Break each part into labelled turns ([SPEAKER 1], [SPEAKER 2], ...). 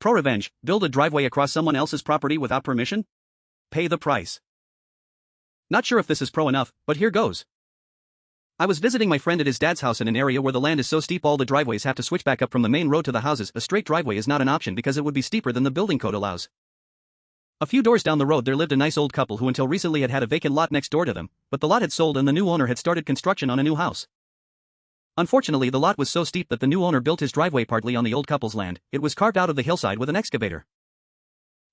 [SPEAKER 1] Prorevenge, build a driveway across someone else's property without permission? Pay the price. Not sure if this is pro enough, but here goes. I was visiting my friend at his dad's house in an area where the land is so steep all the driveways have to switch back up from the main road to the houses. A straight driveway is not an option because it would be steeper than the building code allows. A few doors down the road there lived a nice old couple who until recently had a vacant lot next door to them, but the lot had sold and the new owner had started construction on a new house. Unfortunately, the lot was so steep that the new owner built his driveway partly on the old couple's land. It was carved out of the hillside with an excavator.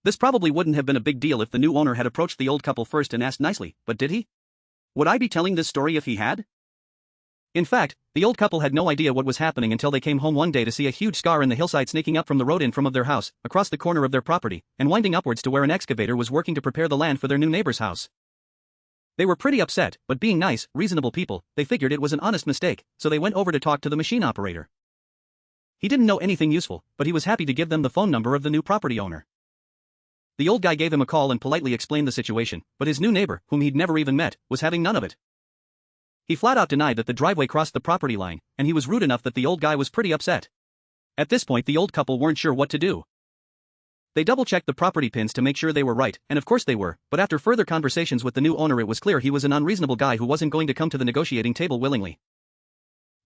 [SPEAKER 1] This probably wouldn't have been a big deal if the new owner had approached the old couple first and asked nicely, but did he? Would I be telling this story if he had? In fact, the old couple had no idea what was happening until they came home one day to see a huge scar in the hillside snaking up from the road in front of their house, across the corner of their property, and winding upwards to where an excavator was working to prepare the land for their new neighbor's house. They were pretty upset, but being nice, reasonable people, they figured it was an honest mistake, so they went over to talk to the machine operator. He didn't know anything useful, but he was happy to give them the phone number of the new property owner. The old guy gave him a call and politely explained the situation, but his new neighbor, whom he'd never even met, was having none of it. He flat out denied that the driveway crossed the property line, and he was rude enough that the old guy was pretty upset. At this point the old couple weren't sure what to do. They double-checked the property pins to make sure they were right, and of course they were, but after further conversations with the new owner it was clear he was an unreasonable guy who wasn't going to come to the negotiating table willingly.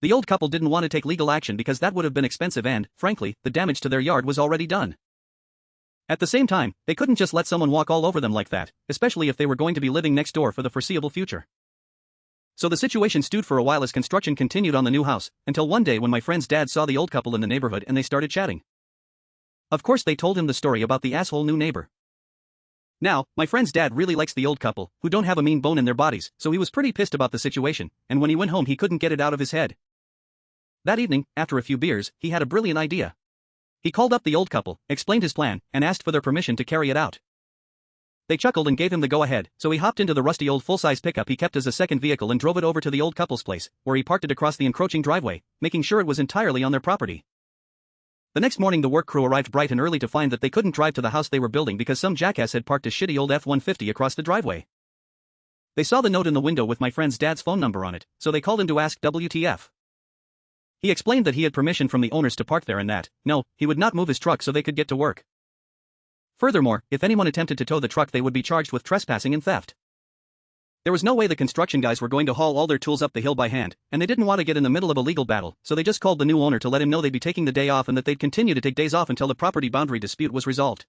[SPEAKER 1] The old couple didn't want to take legal action because that would have been expensive and, frankly, the damage to their yard was already done. At the same time, they couldn't just let someone walk all over them like that, especially if they were going to be living next door for the foreseeable future. So the situation stewed for a while as construction continued on the new house, until one day when my friend's dad saw the old couple in the neighborhood and they started chatting. Of course they told him the story about the asshole new neighbor. Now, my friend's dad really likes the old couple, who don't have a mean bone in their bodies, so he was pretty pissed about the situation, and when he went home he couldn't get it out of his head. That evening, after a few beers, he had a brilliant idea. He called up the old couple, explained his plan, and asked for their permission to carry it out. They chuckled and gave him the go-ahead, so he hopped into the rusty old full-size pickup he kept as a second vehicle and drove it over to the old couple's place, where he parked it across the encroaching driveway, making sure it was entirely on their property. The next morning the work crew arrived bright and early to find that they couldn't drive to the house they were building because some jackass had parked a shitty old F-150 across the driveway. They saw the note in the window with my friend's dad's phone number on it, so they called him to ask WTF. He explained that he had permission from the owners to park there and that, no, he would not move his truck so they could get to work. Furthermore, if anyone attempted to tow the truck they would be charged with trespassing and theft. There was no way the construction guys were going to haul all their tools up the hill by hand, and they didn't want to get in the middle of a legal battle, so they just called the new owner to let him know they'd be taking the day off and that they'd continue to take days off until the property boundary dispute was resolved.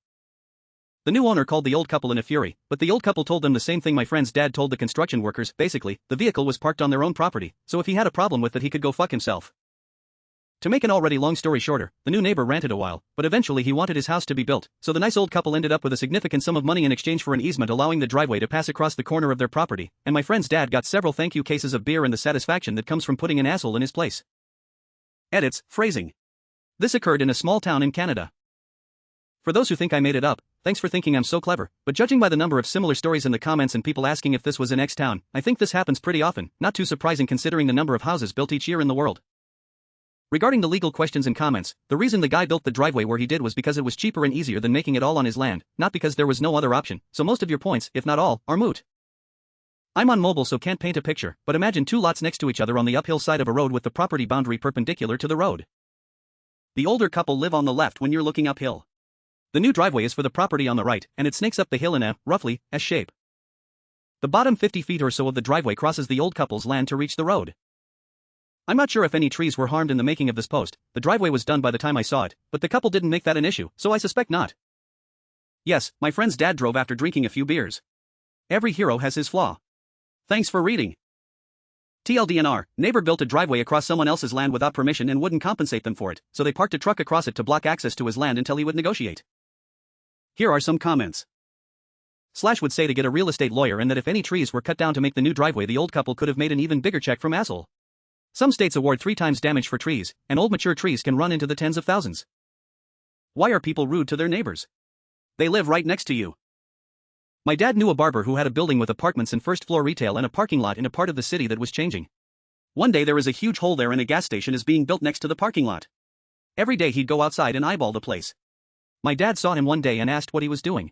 [SPEAKER 1] The new owner called the old couple in a fury, but the old couple told them the same thing my friend's dad told the construction workers. Basically, the vehicle was parked on their own property, so if he had a problem with it he could go fuck himself. To make an already long story shorter, the new neighbor ranted a while, but eventually he wanted his house to be built, so the nice old couple ended up with a significant sum of money in exchange for an easement allowing the driveway to pass across the corner of their property, and my friend's dad got several thank you cases of beer and the satisfaction that comes from putting an asshole in his place. Edits, phrasing. This occurred in a small town in Canada. For those who think I made it up, thanks for thinking I'm so clever, but judging by the number of similar stories in the comments and people asking if this was in X town, I think this happens pretty often, not too surprising considering the number of houses built each year in the world. Regarding the legal questions and comments, the reason the guy built the driveway where he did was because it was cheaper and easier than making it all on his land, not because there was no other option, so most of your points, if not all, are moot. I'm on mobile so can't paint a picture, but imagine two lots next to each other on the uphill side of a road with the property boundary perpendicular to the road. The older couple live on the left when you're looking uphill. The new driveway is for the property on the right, and it snakes up the hill in a, roughly, S shape. The bottom 50 feet or so of the driveway crosses the old couple's land to reach the road. I'm not sure if any trees were harmed in the making of this post. The driveway was done by the time I saw it, but the couple didn't make that an issue, so I suspect not. Yes, my friend's dad drove after drinking a few beers. Every hero has his flaw. Thanks for reading. TLDNR, neighbor built a driveway across someone else's land without permission and wouldn't compensate them for it, so they parked a truck across it to block access to his land until he would negotiate. Here are some comments. Slash would say to get a real estate lawyer and that if any trees were cut down to make the new driveway the old couple could have made an even bigger check from asshole. Some states award 3 times damage for trees, and old mature trees can run into the tens of thousands. Why are people rude to their neighbors? They live right next to you. My dad knew a barber who had a building with apartments and first-floor retail and a parking lot in a part of the city that was changing. One day there was a huge hole there and a gas station is being built next to the parking lot. Every day he'd go outside and eyeball the place. My dad saw him one day and asked what he was doing.